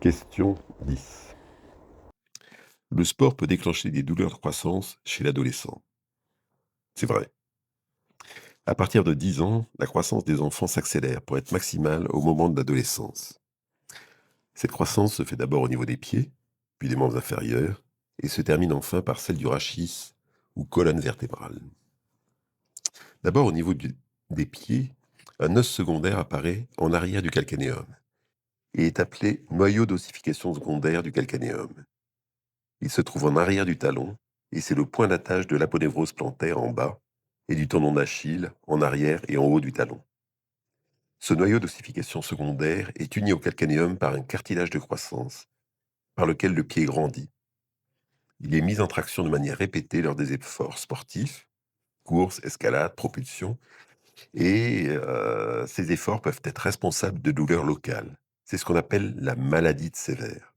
Question 10. Le sport peut déclencher des douleurs de croissance chez l'adolescent. C'est vrai. À partir de 10 ans, la croissance des enfants s'accélère pour être maximale au moment de l'adolescence. Cette croissance se fait d'abord au niveau des pieds, puis des membres inférieurs, et se termine enfin par celle du rachis ou colonne vertébrale. D'abord au niveau des pieds, un os secondaire apparaît en arrière du calcanéum et est appelé noyau d'ossification secondaire du calcanéum. Il se trouve en arrière du talon et c'est le point d'attache de l'aponévrose plantaire en bas et du tendon d'Achille en arrière et en haut du talon. Ce noyau d'ossification secondaire est uni au calcanéum par un cartilage de croissance par lequel le pied grandit. Il est mis en traction de manière répétée lors des efforts sportifs, course, escalade, propulsion, et ces efforts peuvent être responsables de douleurs locales. C'est ce qu'on appelle la maladie de sévère.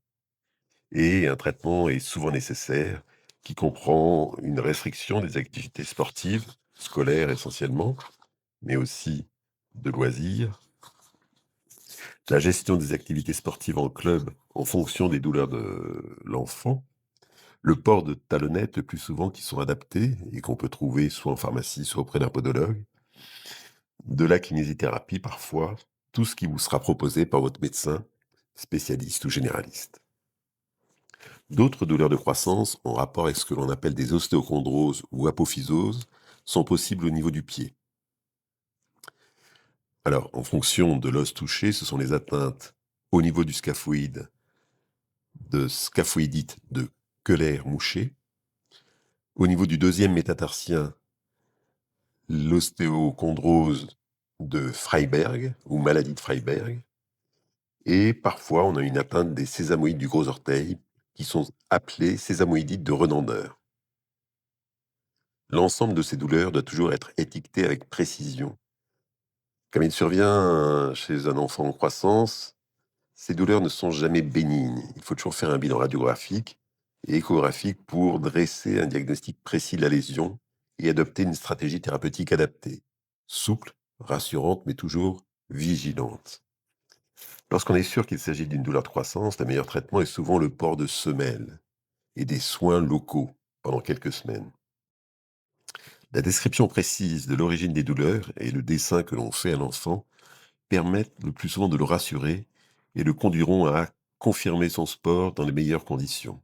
Et un traitement est souvent nécessaire, qui comprend une restriction des activités sportives, scolaires essentiellement, mais aussi de loisirs, la gestion des activités sportives en club en fonction des douleurs de l'enfant, le port de talonnettes le plus souvent qui sont adaptés et qu'on peut trouver soit en pharmacie, soit auprès d'un podologue, de la kinésithérapie parfois, tout ce qui vous sera proposé par votre médecin, spécialiste ou généraliste. D'autres douleurs de croissance en rapport avec ce que l'on appelle des ostéochondroses ou apophysoses sont possibles au niveau du pied. Alors, en fonction de l'os touché, ce sont les atteintes au niveau du scaphoïde, de scaphoïdite de Köhler-Mouchet. Au niveau du deuxième métatarsien, l'ostéochondrose de Freiberg ou maladie de Freiberg. Et parfois, on a une atteinte des sésamoïdes du gros orteil qui sont appelées sésamoïdites de Renandeur. L'ensemble de ces douleurs doit toujours être étiqueté avec précision. Comme il survient chez un enfant en croissance, ces douleurs ne sont jamais bénignes. Il faut toujours faire un bilan radiographique et échographique pour dresser un diagnostic précis de la lésion et adopter une stratégie thérapeutique adaptée, souple, rassurante, mais toujours vigilante. Lorsqu'on est sûr qu'il s'agit d'une douleur de croissance, le meilleur traitement est souvent le port de semelles et des soins locaux pendant quelques semaines. La description précise de l'origine des douleurs et le dessin que l'on fait à l'enfant permettent le plus souvent de le rassurer et le conduiront à confirmer son sport dans les meilleures conditions.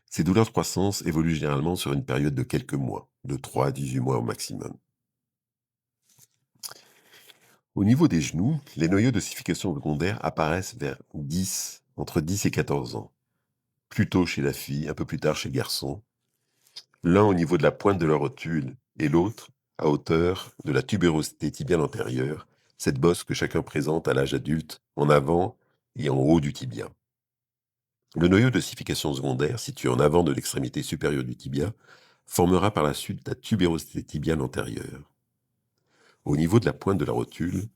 Ces douleurs de croissance évoluent généralement sur une période de quelques mois, de 3 à 18 mois au maximum. Au niveau des genoux, les noyaux d'ossification secondaire apparaissent entre 10 et 14 ans. Plus tôt chez la fille, un peu plus tard chez le garçon. L'un au niveau de la pointe de la rotule et l'autre à hauteur de la tubérosité tibiale antérieure, cette bosse que chacun présente à l'âge adulte en avant et en haut du tibia. Le noyau d'ossification secondaire, situé en avant de l'extrémité supérieure du tibia, formera par la suite la tubérosité tibiale antérieure. Au niveau de la pointe de la rotule,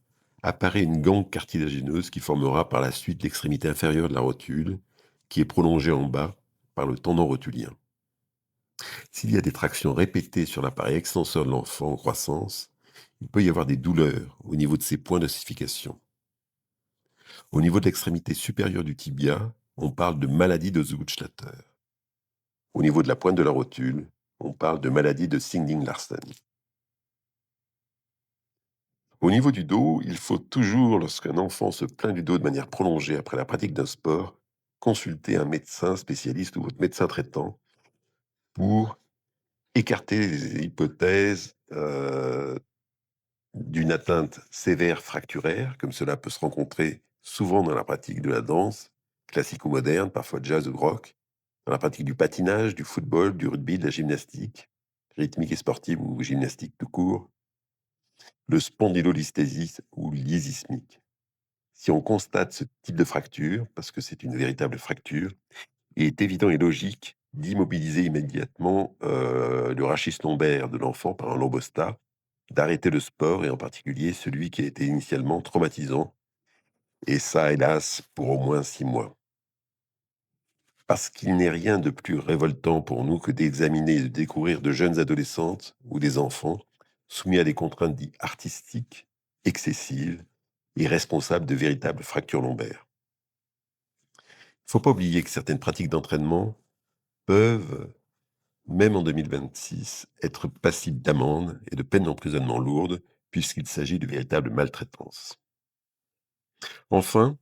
apparaît une gangue cartilagineuse qui formera par la suite l'extrémité inférieure de la rotule, qui est prolongée en bas par le tendon rotulien. S'il y a des tractions répétées sur l'appareil extenseur de l'enfant en croissance, il peut y avoir des douleurs au niveau de ces points d'ossification. Au niveau de l'extrémité supérieure du tibia, on parle de maladie de Zugutschlatter. Au niveau de la pointe de la rotule, on parle de maladie de Singling-Larsen. Au niveau du dos, il faut toujours, lorsqu'un enfant se plaint du dos de manière prolongée après la pratique d'un sport, consulter un médecin spécialiste ou votre médecin traitant pour écarter les hypothèses d'une atteinte sévère fracturaire, comme cela peut se rencontrer souvent dans la pratique de la danse, classique ou moderne, parfois jazz ou rock, dans la pratique du patinage, du football, du rugby, de la gymnastique, rythmique et sportive ou gymnastique tout court, le spondylolisthésis ou l'isismique. Si on constate ce type de fracture, parce que c'est une véritable fracture, il est évident et logique d'immobiliser immédiatement le rachis lombaire de l'enfant par un lombostat, d'arrêter le sport et en particulier celui qui a été initialement traumatisant, et ça, hélas, pour au moins 6 mois. Parce qu'il n'est rien de plus révoltant pour nous que d'examiner et de découvrir de jeunes adolescentes ou des enfants soumis à des contraintes dites artistiques, excessives et responsables de véritables fractures lombaires. Faut pas oublier que certaines pratiques d'entraînement peuvent, même en 2026, être passibles d'amendes et de peines d'emprisonnement lourdes, puisqu'il s'agit de véritables maltraitances. Enfin,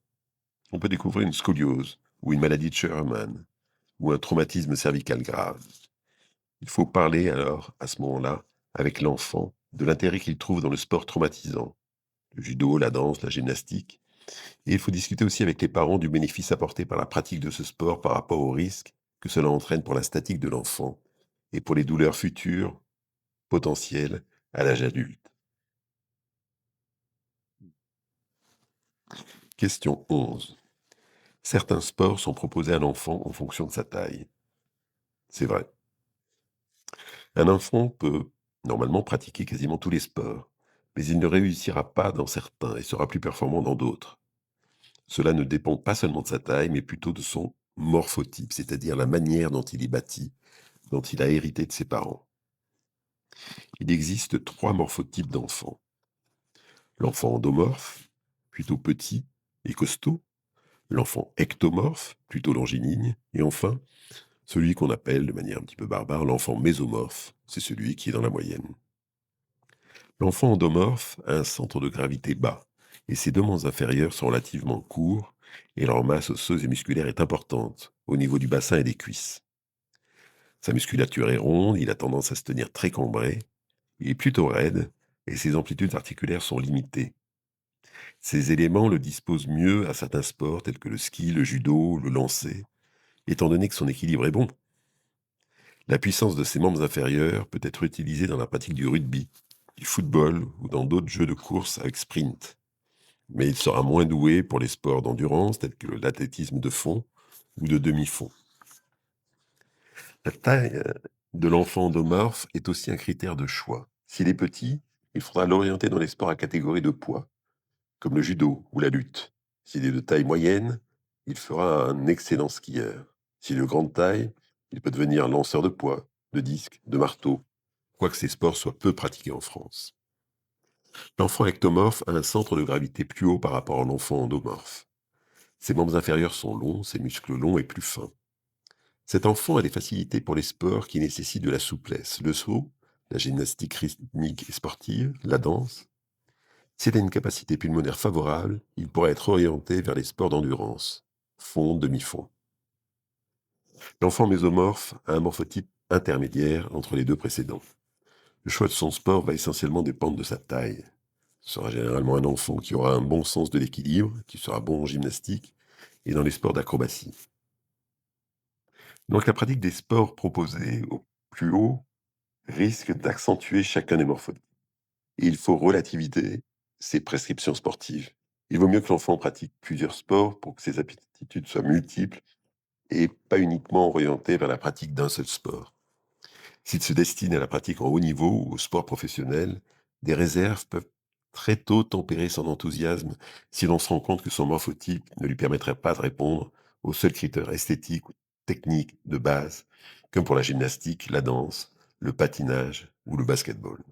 on peut découvrir une scoliose ou une maladie de Sherman ou un traumatisme cervical grave. Il faut parler alors, à ce moment-là, avec l'enfant de l'intérêt qu'il trouve dans le sport traumatisant, le judo, la danse, la gymnastique. Et il faut discuter aussi avec les parents du bénéfice apporté par la pratique de ce sport par rapport au risque que cela entraîne pour la statique de l'enfant et pour les douleurs futures potentielles à l'âge adulte. Question 11. Certains sports sont proposés à l'enfant en fonction de sa taille. C'est vrai. Un enfant peut normalement pratiquer quasiment tous les sports, mais il ne réussira pas dans certains et sera plus performant dans d'autres. Cela ne dépend pas seulement de sa taille, mais plutôt de son morphotype, c'est-à-dire la manière dont il est bâti, dont il a hérité de ses parents. Il existe trois morphotypes d'enfants. L'enfant endomorphe, plutôt petit et costaud. L'enfant ectomorphe, plutôt longiligne. Et enfin, celui qu'on appelle, de manière un petit peu barbare, l'enfant mésomorphe. C'est celui qui est dans la moyenne. L'enfant endomorphe a un centre de gravité bas, et ses deux membres inférieurs sont relativement courts, et leur masse osseuse et musculaire est importante, au niveau du bassin et des cuisses. Sa musculature est ronde, il a tendance à se tenir très cambré, il est plutôt raide, et ses amplitudes articulaires sont limitées. Ces éléments le disposent mieux à certains sports tels que le ski, le judo, le lancer, étant donné que son équilibre est bon. La puissance de ses membres inférieurs peut être utilisée dans la pratique du rugby, du football ou dans d'autres jeux de course avec sprint. Mais il sera moins doué pour les sports d'endurance tels que l'athlétisme de fond ou de demi-fond. La taille de l'enfant endomorphe est aussi un critère de choix. S'il est petit, il faudra l'orienter dans les sports à catégorie de poids, comme le judo ou la lutte. S'il est de taille moyenne, il fera un excellent skieur. S'il est de grande taille, il peut devenir lanceur de poids, de disques, de marteau, quoique ces sports soient peu pratiqués en France. L'enfant ectomorphe a un centre de gravité plus haut par rapport à l'enfant endomorphe. Ses membres inférieurs sont longs, ses muscles longs et plus fins. Cet enfant a des facilités pour les sports qui nécessitent de la souplesse. Le saut, la gymnastique rythmique et sportive, la danse. S'il a une capacité pulmonaire favorable, il pourra être orienté vers les sports d'endurance, fond, demi-fond. L'enfant mésomorphe a un morphotype intermédiaire entre les deux précédents. Le choix de son sport va essentiellement dépendre de sa taille. Ce sera généralement un enfant qui aura un bon sens de l'équilibre, qui sera bon en gymnastique et dans les sports d'acrobatie. Donc la pratique des sports proposés au plus haut risque d'accentuer chacun des morphotypes. Et il faut relativiser ces prescriptions sportives. Il vaut mieux que l'enfant pratique plusieurs sports pour que ses aptitudes soient multiples et pas uniquement orientées vers la pratique d'un seul sport. S'il se destine à la pratique en haut niveau ou au sport professionnel, des réserves peuvent très tôt tempérer son enthousiasme si l'on se rend compte que son morphotype ne lui permettrait pas de répondre aux seuls critères esthétiques ou techniques de base, comme pour la gymnastique, la danse, le patinage ou le basketball.